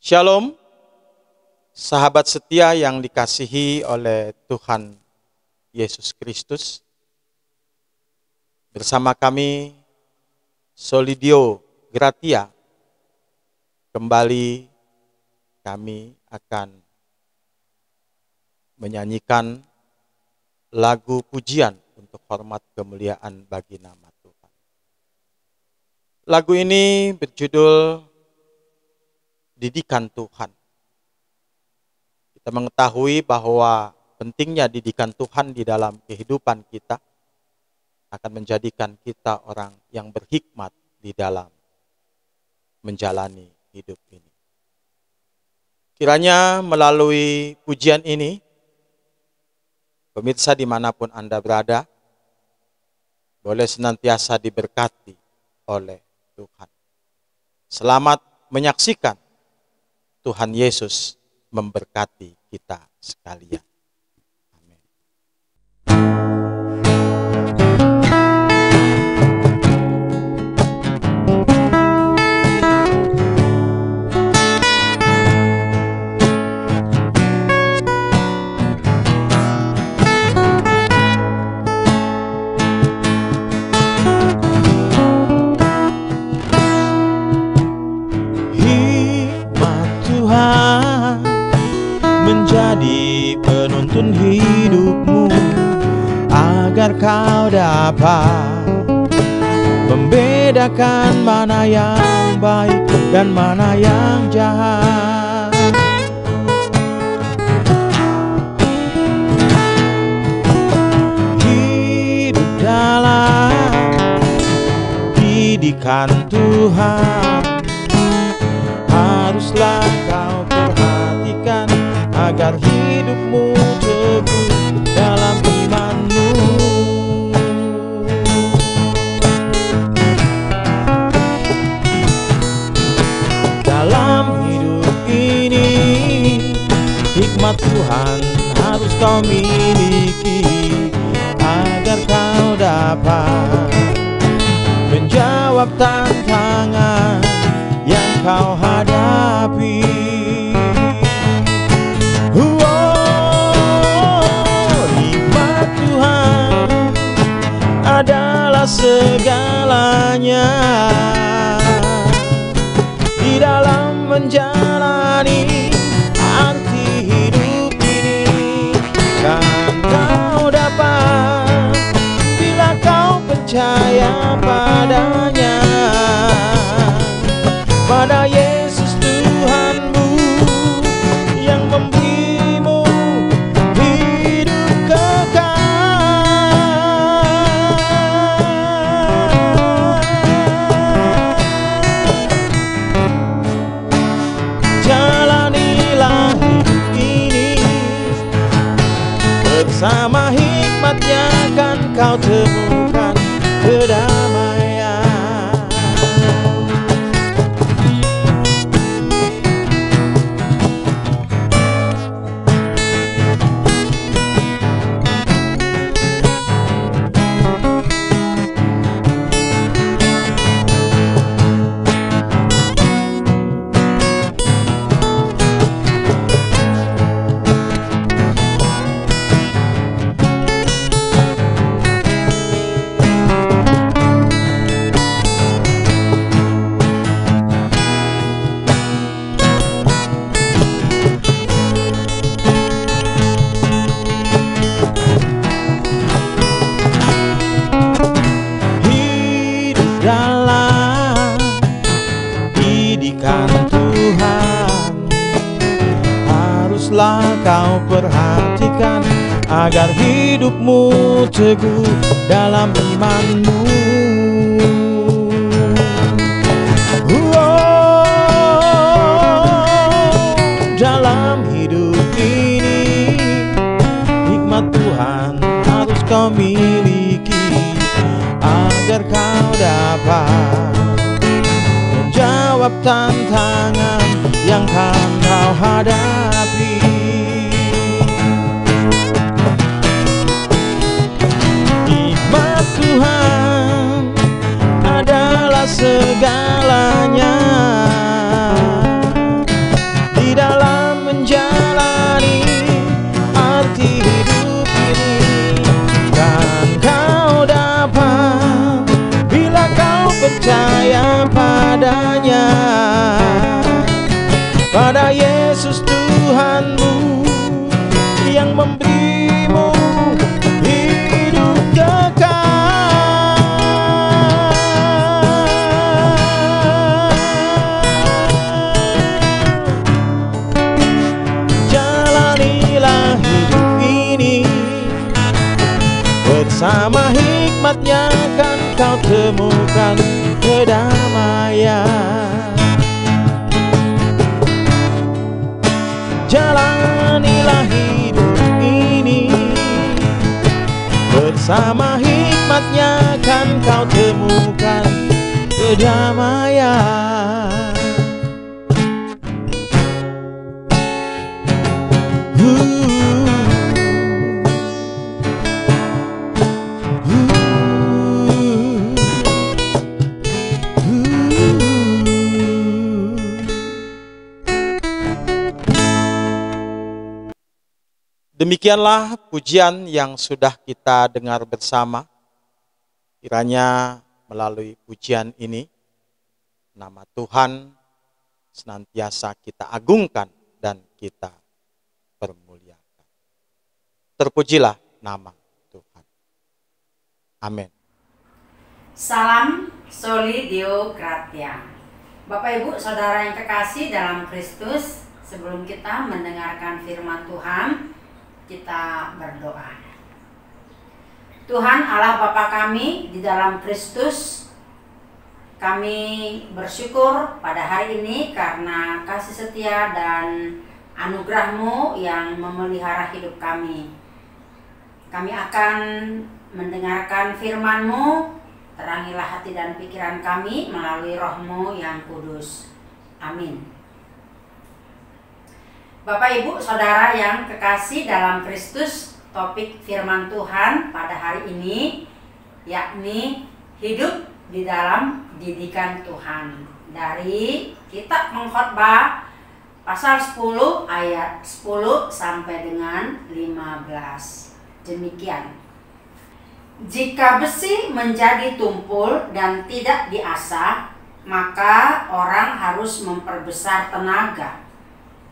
Shalom, sahabat setia yang dikasihi oleh Tuhan Yesus Kristus. Bersama kami, Solidio Gratia, kembali kami akan menyanyikan lagu pujian untuk hormat kemuliaan bagi nama Tuhan. Lagu ini berjudul Didikan Tuhan. Kita mengetahui bahwa pentingnya didikan Tuhan di dalam kehidupan kita akan menjadikan kita orang yang berhikmat di dalam menjalani hidup ini. Kiranya melalui pujian ini, pemirsa dimanapun Anda berada, boleh senantiasa diberkati oleh Tuhan. Selamat menyaksikan Tuhan Yesus memberkati kita sekalian. Amin. Menjadi penuntun hidupmu, agar kau dapat membedakan mana yang baik dan mana yang jahat. Hidup dalam didikan Tuhan, haruslah kau perhatikan agar hidupmu teguh dalam imanmu. Dalam hidup ini, hikmat Tuhan harus kau miliki, agar kau dapat menjawab tantangan yang kau hadapi. Hikmat Tuhan adalah segalanya di dalam menjalani arti hidup ini. Dan kau dapat bila kau percaya padanya, pada Yesus Tuhanmu yang memberimu hidup kekal. Jalanilah hidup ini, bersama hikmatnya kan kau temukan kedamaian. Dalam didikan Tuhan, haruslah kau perhatikan agar hidupmu teguh dalam imanmu. Dalam hidup ini, hikmat Tuhan harus kau miliki, agar kau dapat menjawab tantangan yang kan kau hadapi. Hikmat Tuhan adalah segalanya Bersama hikmatnya kan kau temukan kedamaian. Jalanilah hidup ini, bersama hikmatnya kan kau temukan kedamaian. Demikianlah pujian yang sudah kita dengar bersama. Kiranya melalui pujian ini, nama Tuhan senantiasa kita agungkan dan kita permuliakan. Terpujilah nama Tuhan. Amin. Salam Soli Deo Gratia. Bapak Ibu Saudara yang kekasih dalam Kristus, sebelum kita mendengarkan firman Tuhan, kita berdoa. Tuhan Allah Bapa kami di dalam Kristus, kami bersyukur pada hari ini karena kasih setia dan anugerah-Mu yang memelihara hidup kami. Kami akan mendengarkan firman-Mu, terangilah hati dan pikiran kami melalui Roh-Mu yang kudus. Amin. Bapak Ibu Saudara yang kekasih dalam Kristus, topik firman Tuhan pada hari ini yakni hidup di dalam didikan Tuhan. Dari kitab Pengkhotbah pasal 10 ayat 10 sampai dengan 15. Demikian. Jika besi menjadi tumpul dan tidak diasah, maka orang harus memperbesar tenaga.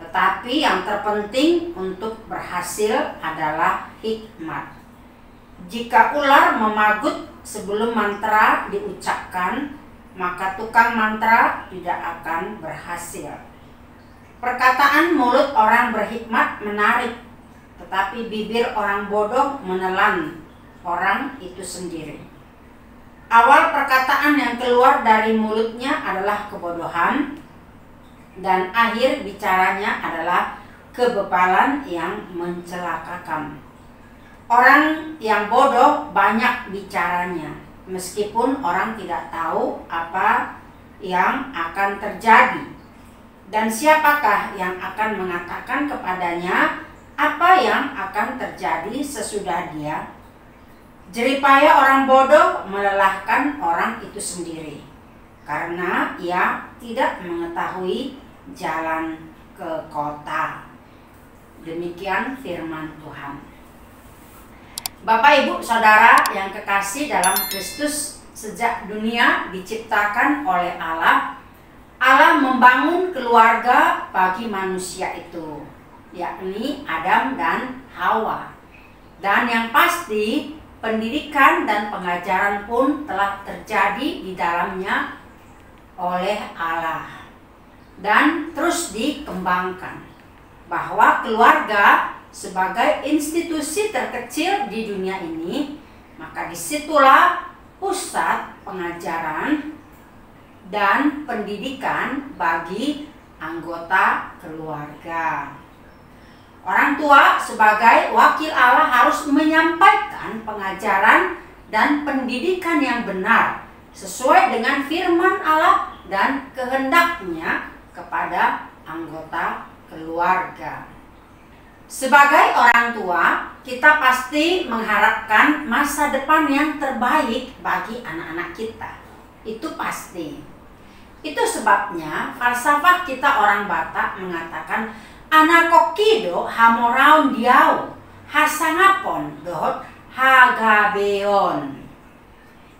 Tetapi yang terpenting untuk berhasil adalah hikmat. Jika ular memagut sebelum mantra diucapkan, maka tukang mantra tidak akan berhasil. Perkataan mulut orang berhikmat menarik, tetapi bibir orang bodoh menelan orang itu sendiri. Awal perkataan yang keluar dari mulutnya adalah kebodohan, dan akhir bicaranya adalah kebebalan yang mencelakakan. Orang yang bodoh banyak bicaranya, meskipun orang tidak tahu apa yang akan terjadi. Dan siapakah yang akan mengatakan kepadanya apa yang akan terjadi sesudah dia? Jeripaya orang bodoh melelahkan orang itu sendiri, karena ia tidak mengetahui jalan ke kota. Demikian firman Tuhan. Bapak Ibu Saudara yang kekasih dalam Kristus, sejak dunia diciptakan oleh Allah, Allah membangun keluarga bagi manusia itu, yakni Adam dan Hawa. Dan yang pasti, pendidikan dan pengajaran pun telah terjadi di dalamnya oleh Allah dan terus dikembangkan, bahwa keluarga sebagai institusi terkecil di dunia ini, maka disitulah pusat pengajaran dan pendidikan bagi anggota keluarga. Orang tua sebagai wakil Allah harus menyampaikan pengajaran dan pendidikan yang benar sesuai dengan firman Allah dan kehendaknya kepada anggota keluarga. Sebagai orang tua, kita pasti mengharapkan masa depan yang terbaik bagi anak-anak kita. Itu pasti. Itu sebabnya falsafah kita orang Batak mengatakan anak kokido hamoraun diau hasangapon dot hagabeon.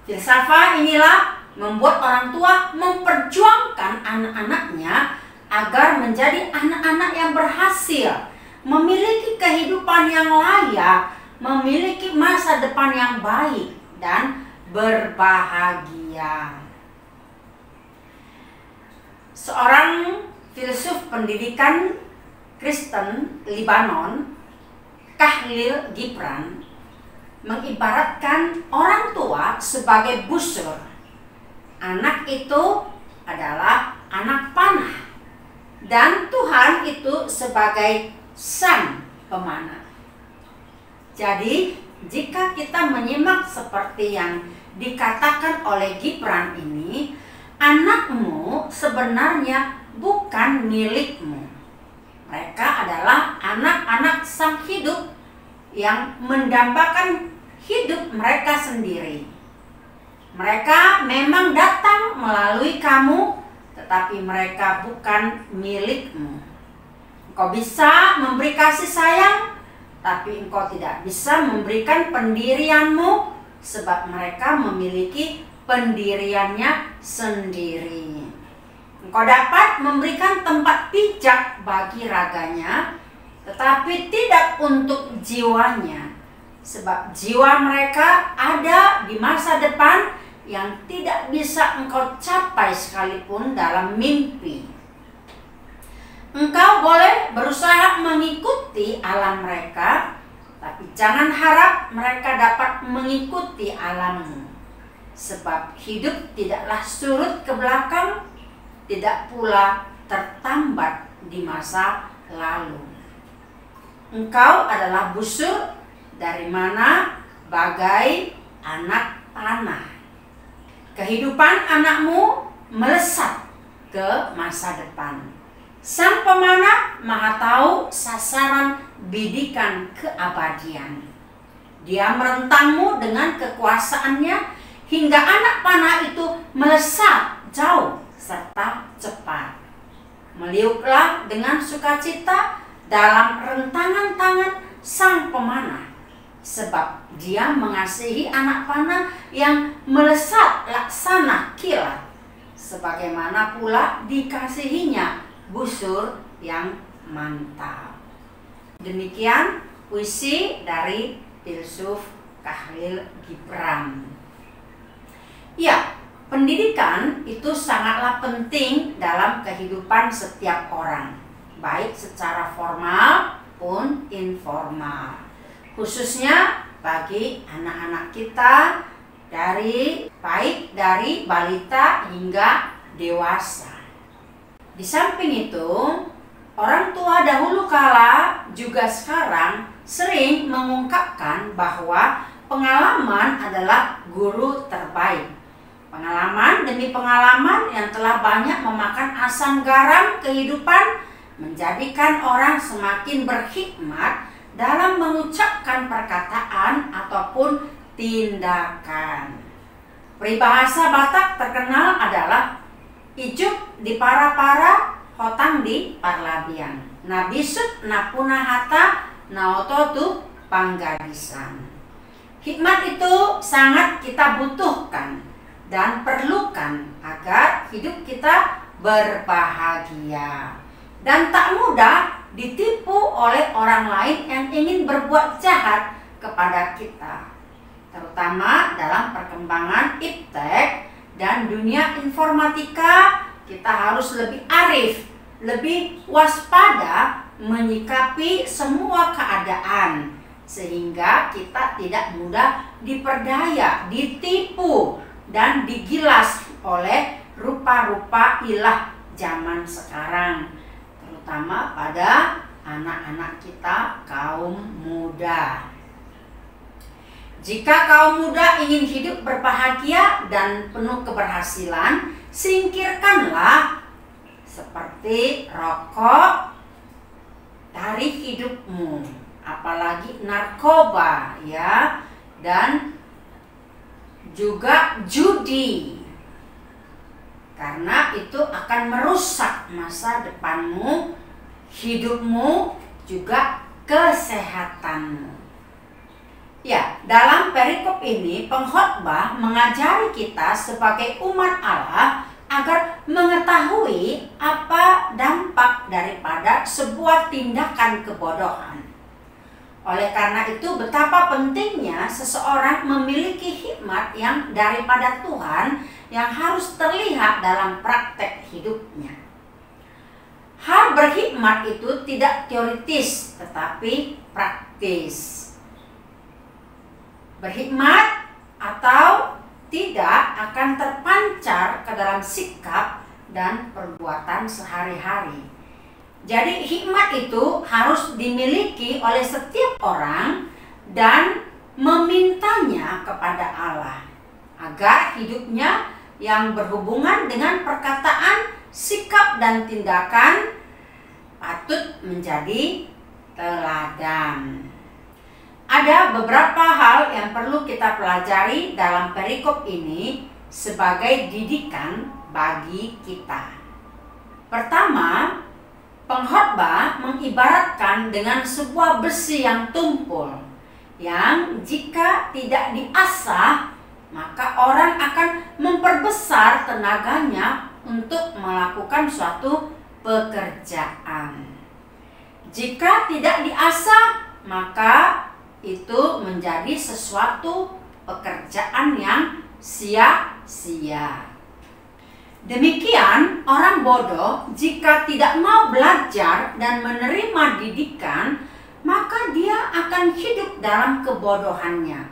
Filsafat inilah membuat orang tua memperjuangkan anak-anaknya agar menjadi anak-anak yang berhasil, memiliki kehidupan yang layak, memiliki masa depan yang baik dan berbahagia. Seorang filsuf pendidikan Kristen Lebanon, Khalil Gibran, mengibaratkan orang tua sebagai busur. Anak itu adalah anak panah, dan Tuhan itu sebagai sang pemanah. Jadi, jika kita menyimak seperti yang dikatakan oleh Gibran ini, anakmu sebenarnya bukan milikmu. Mereka adalah anak-anak sang hidup yang mendambakan hidup mereka sendiri. Mereka memang datang melalui kamu, tetapi mereka bukan milikmu. Engkau bisa memberi kasih sayang, tapi engkau tidak bisa memberikan pendirianmu, sebab mereka memiliki pendiriannya sendiri. Engkau dapat memberikan tempat pijak bagi raganya, tetapi tidak untuk jiwanya, sebab jiwa mereka ada di masa depan yang tidak bisa engkau capai sekalipun dalam mimpi. Engkau boleh berusaha mengikuti alam mereka, tapi jangan harap mereka dapat mengikuti alammu. Sebab hidup tidaklah surut ke belakang, tidak pula tertambat di masa lalu. Engkau adalah busur dari mana bagai anak panah. Kehidupan anakmu melesat ke masa depan. Sang pemanah maha tahu sasaran bidikan keabadian. Dia merentangmu dengan kekuasaannya hingga anak panah itu melesat jauh serta cepat. Meliuklah dengan sukacita dalam rentangan tangan sang pemanah, sebab dia mengasihi anak panah yang melesat laksana kilat, sebagaimana pula dikasihinya busur yang mantap. Demikian puisi dari filsuf Khalil Gibran. Ya, pendidikan itu sangatlah penting dalam kehidupan setiap orang, baik secara formal pun informal, khususnya bagi anak-anak kita baik dari balita hingga dewasa. Di samping itu, orang tua dahulu kala juga sekarang sering mengungkapkan bahwa pengalaman adalah guru terbaik. Pengalaman demi pengalaman yang telah banyak memakan asam garam kehidupan menjadikan orang semakin berhikmat dalam mengucapkan perkataan ataupun tindakan. Peribahasa Batak terkenal adalah ijuk di para-para, hotang di parlabian. Nabisut napuna hata naototu panggadisan. Hikmat itu sangat kita butuhkan dan perlukan agar hidup kita berbahagia. Dan tak mudah ditipu oleh orang lain yang ingin berbuat jahat kepada kita. Terutama dalam perkembangan iptek dan dunia informatika, kita harus lebih arif, lebih waspada menyikapi semua keadaan, sehingga kita tidak mudah diperdaya, ditipu, dan digilas oleh rupa-rupa ilah zaman sekarang, terutama pada anak-anak kita kaum muda. Jika kaum muda ingin hidup berbahagia dan penuh keberhasilan, singkirkanlah seperti rokok dari hidupmu, apalagi narkoba, ya, dan juga judi, karena itu akan merusak masa depanmu, hidupmu, juga kesehatanmu. Ya, dalam perikop ini pengkhotbah mengajari kita sebagai umat Allah agar mengetahui apa dampak daripada sebuah tindakan kebodohan. Oleh karena itu, betapa pentingnya seseorang memiliki hikmat yang daripada Tuhan yang harus terlihat dalam praktek hidupnya. Hal berhikmat itu tidak teoritis, tetapi praktis. berhikmat atau tidak akan terpancar ke dalam sikap dan perbuatan sehari-hari. Jadi hikmat itu harus dimiliki oleh setiap orang dan memintanya kepada Allah agar hidupnya yang berhubungan dengan perkataan, sikap dan tindakan patut menjadi teladan. Ada beberapa hal yang perlu kita pelajari dalam perikop ini sebagai didikan bagi kita. Pertama, pengkhotbah mengibaratkan dengan sebuah besi yang tumpul, yang jika tidak diasah, maka orang akan memperbesar tenaganya untuk melakukan suatu pekerjaan. Jika tidak diasah, maka itu menjadi sesuatu pekerjaan yang sia-sia. Demikian orang bodoh jika tidak mau belajar dan menerima didikan, maka dia akan hidup dalam kebodohannya,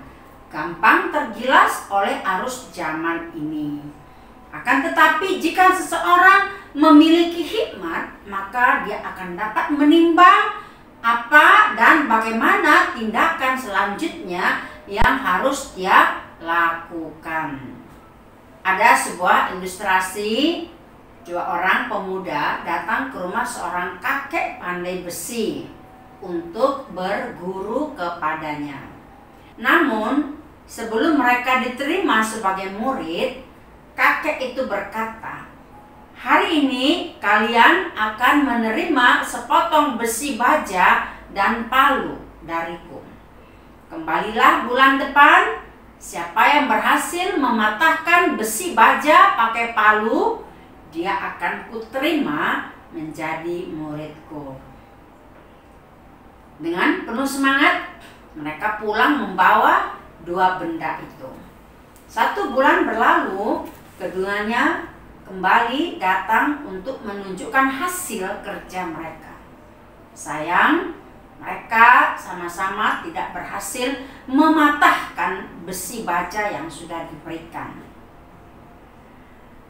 gampang tergilas oleh arus zaman ini. Akan tetapi jika seseorang memiliki hikmat, maka dia akan dapat menimbang apa dan bagaimana tindakan selanjutnya yang harus dia lakukan. Ada sebuah ilustrasi, dua orang pemuda datang ke rumah seorang kakek pandai besi untuk berguru kepadanya. Namun, sebelum mereka diterima sebagai murid, kakek itu berkata, "Hari ini kalian akan menerima sepotong besi baja dan palu dariku. Kembalilah bulan depan. Siapa yang berhasil mematahkan besi baja pakai palu, dia akan kuterima menjadi muridku." Dengan penuh semangat, mereka pulang membawa dua benda itu. 1 bulan berlalu, keduanya kembali datang untuk menunjukkan hasil kerja mereka. Sayang, mereka sama-sama tidak berhasil mematahkan besi baja yang sudah diberikan.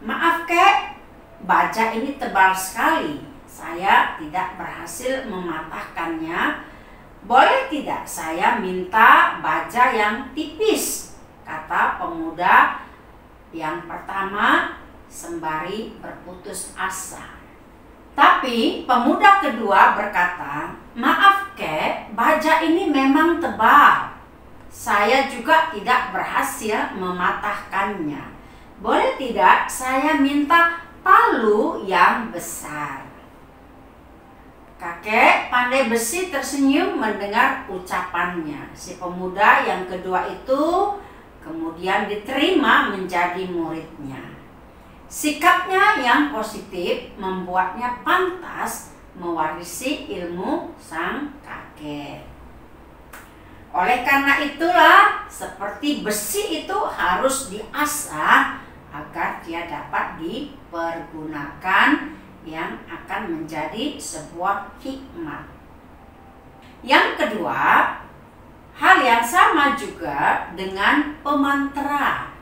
"Maaf kek, baja ini tebal sekali. Saya tidak berhasil mematahkannya. Boleh tidak saya minta baja yang tipis?" kata pemuda yang pertama sembari berputus asa. Tapi pemuda kedua berkata, "Maaf kek, baja ini memang tebal. Saya juga tidak berhasil mematahkannya. Boleh tidak saya minta palu yang besar?" Kakek pandai besi tersenyum mendengar ucapannya. Si pemuda yang kedua itu kemudian diterima menjadi muridnya. Sikapnya yang positif membuatnya pantas mewarisi ilmu sang kakek. Oleh karena itulah, seperti besi itu harus diasah agar dia dapat dipergunakan yang akan menjadi sebuah hikmat. Yang kedua, hal yang sama juga dengan pemantra.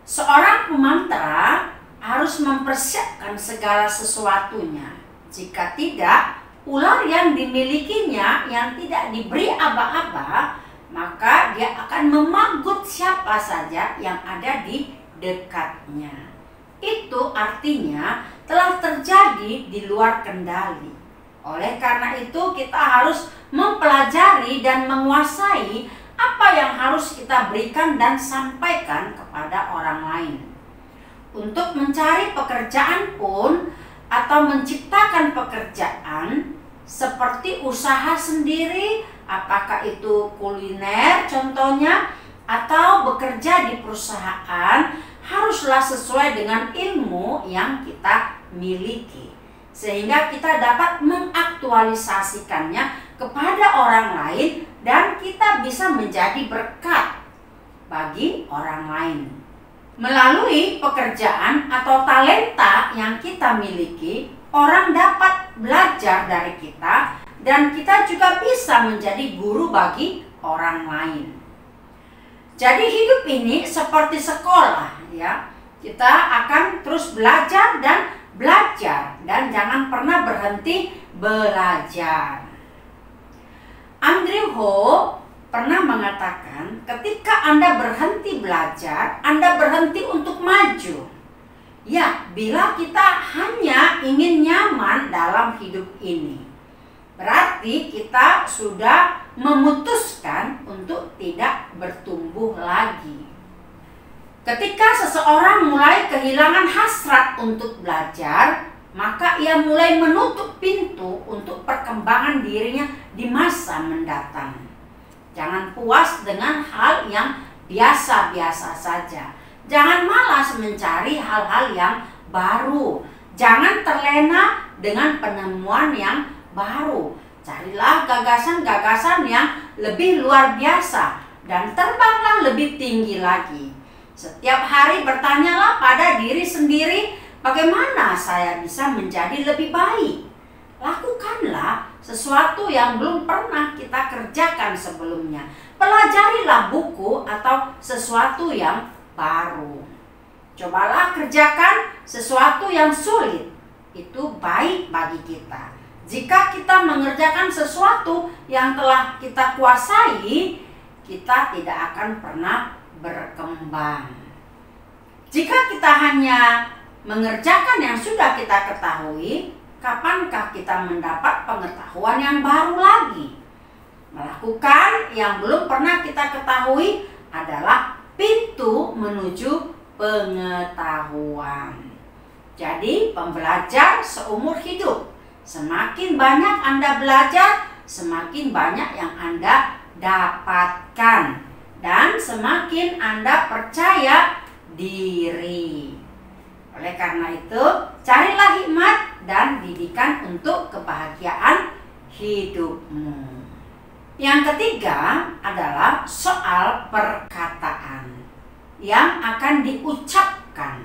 Seorang pemantra harus mempersiapkan segala sesuatunya. Jika tidak, ular yang dimilikinya yang tidak diberi aba-aba, maka dia akan memanggut siapa saja yang ada di dekatnya. Itu artinya telah terjadi di luar kendali. Oleh karena itu kita harus mempelajari dan menguasai apa yang harus kita berikan dan sampaikan kepada orang lain. Untuk mencari pekerjaan pun atau menciptakan pekerjaan seperti usaha sendiri, apakah itu kuliner contohnya, atau bekerja di perusahaan, haruslah sesuai dengan ilmu yang kita miliki, sehingga kita dapat mengaktualisasikannya kepada orang lain dan kita bisa menjadi berkat bagi orang lain. Melalui pekerjaan atau talenta yang kita miliki, orang dapat belajar dari kita dan kita juga bisa menjadi guru bagi orang lain. Jadi hidup ini seperti sekolah, ya. Kita akan terus belajar dan jangan pernah berhenti belajar. Andrew Ho pernah mengatakan, ketika Anda berhenti belajar, Anda berhenti untuk maju. Ya, bila kita hanya ingin nyaman dalam hidup ini, berarti kita sudah memutuskan untuk tidak bertumbuh lagi. Ketika seseorang mulai kehilangan hasrat untuk belajar, maka ia mulai menutup pintu untuk perkembangan dirinya di masa mendatang. Jangan puas dengan hal yang biasa-biasa saja. Jangan malas mencari hal-hal yang baru. Jangan terlena dengan penemuan yang baru. Carilah gagasan-gagasan yang lebih luar biasa dan terbanglah lebih tinggi lagi. Setiap hari bertanyalah pada diri sendiri, bagaimana saya bisa menjadi lebih baik? Lakukanlah sesuatu yang belum pernah kita kerjakan sebelumnya. Pelajarilah buku atau sesuatu yang baru. Cobalah kerjakan sesuatu yang sulit. Itu baik bagi kita. Jika kita mengerjakan sesuatu yang telah kita kuasai, kita tidak akan pernah berkembang. Jika kita hanya mengerjakan yang sudah kita ketahui, kapankah kita mendapat pengetahuan yang baru lagi? Melakukan yang belum pernah kita ketahui adalah pintu menuju pengetahuan. Jadi, pembelajar seumur hidup. Semakin banyak Anda belajar, semakin banyak yang Anda dapatkan. Dan semakin Anda percaya diri. Oleh karena itu, carilah hikmat dan didikan untuk kebahagiaan hidupmu. Yang ketiga adalah soal perkataan yang akan diucapkan.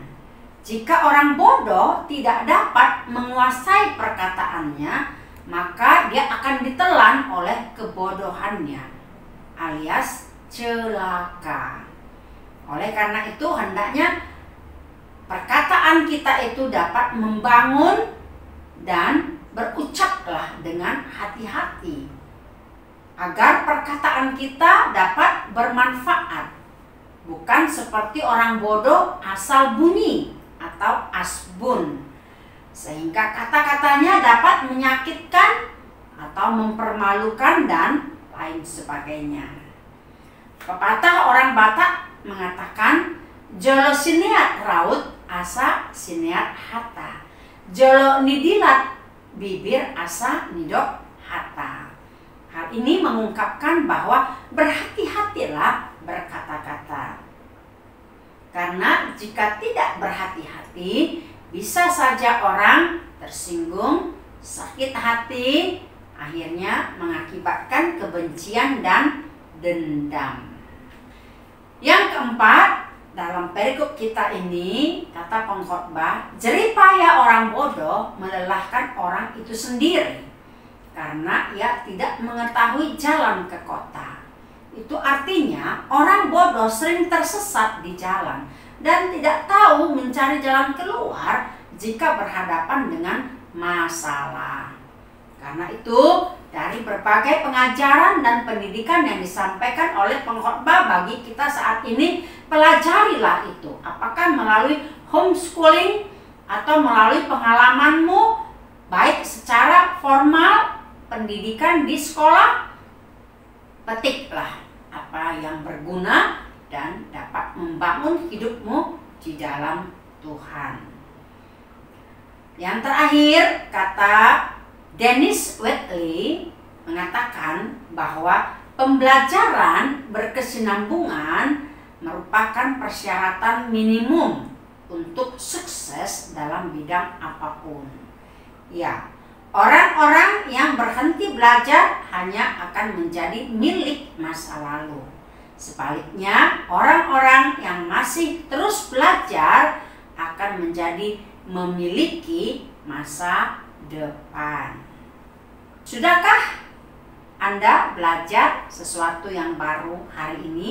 Jika orang bodoh tidak dapat menguasai perkataannya, maka dia akan ditelan oleh kebodohannya, alias celaka. Oleh karena itu, hendaknya perkataan kita itu dapat membangun dan berucaplah dengan hati-hati, agar perkataan kita dapat bermanfaat. Bukan seperti orang bodoh asal bunyi atau asbun, sehingga kata-katanya dapat menyakitkan atau mempermalukan dan lain sebagainya. Pepatah orang Batak mengatakan, jolo sineat raut asa sineat hata, jolo nidilat bibir asa nidok hata. Hal ini mengungkapkan bahwa berhati-hatilah berkata-kata. Karena jika tidak berhati-hati, bisa saja orang tersinggung, sakit hati, akhirnya mengakibatkan kebencian dan dendam. Yang keempat, dalam perikop kita ini, kata pengkhotbah, jeripaya orang bodoh melelahkan orang itu sendiri, karena ia tidak mengetahui jalan ke kota. Itu artinya orang bodoh sering tersesat di jalan dan tidak tahu mencari jalan keluar jika berhadapan dengan masalah. Karena itu, dari berbagai pengajaran dan pendidikan yang disampaikan oleh pengkhotbah bagi kita saat ini, pelajarilah itu. Apakah melalui homeschooling atau melalui pengalamanmu, baik secara formal, pendidikan di sekolah, petiklah apa yang berguna dan dapat membangun hidupmu di dalam Tuhan. Yang terakhir, kata Dennis Waitley mengatakan bahwa pembelajaran berkesinambungan merupakan persyaratan minimum untuk sukses dalam bidang apapun. Ya, orang-orang yang berhenti belajar hanya akan menjadi milik masa lalu. Sebaliknya, orang-orang yang masih terus belajar akan menjadi memiliki masa depan. Sudahkah Anda belajar sesuatu yang baru hari ini?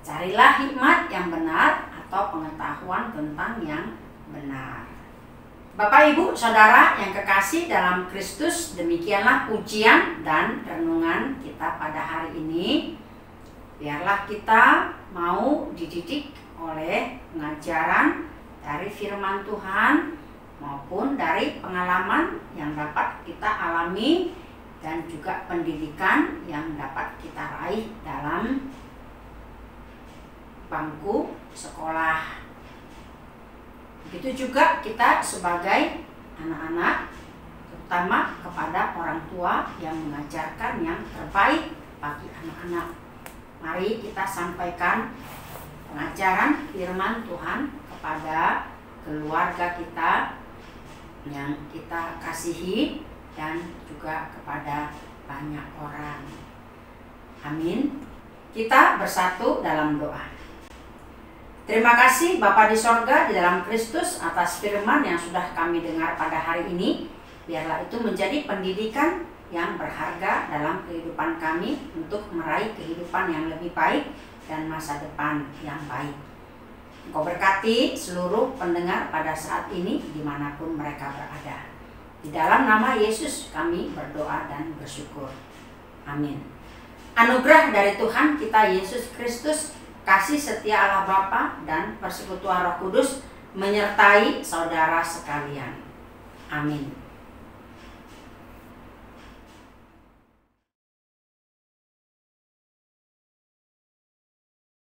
Carilah hikmat yang benar atau pengetahuan tentang yang benar. Bapak, Ibu, Saudara yang kekasih dalam Kristus, demikianlah pujian dan renungan kita pada hari ini. Biarlah kita mau dididik oleh pengajaran dari firman Tuhan maupun dari pengalaman yang dapat kita alami dan juga pendidikan yang dapat kita raih dalam bangku sekolah. Begitu juga kita sebagai anak-anak, terutama kepada orang tua yang mengajarkan yang terbaik bagi anak-anak. Mari kita sampaikan pengajaran firman Tuhan kepada keluarga kita yang kita kasihi dan juga kepada banyak orang. Amin. Kita bersatu dalam doa. Terima kasih Bapa di sorga di dalam Kristus atas firman yang sudah kami dengar pada hari ini. Biarlah itu menjadi pendidikan yang berharga dalam kehidupan kami untuk meraih kehidupan yang lebih baik dan masa depan yang baik. Engkau berkati seluruh pendengar pada saat ini dimanapun mereka berada. Di dalam nama Yesus kami berdoa dan bersyukur. Amin. Anugerah dari Tuhan kita Yesus Kristus, kasih setia Allah Bapa dan persekutuan Roh Kudus menyertai saudara sekalian. Amin.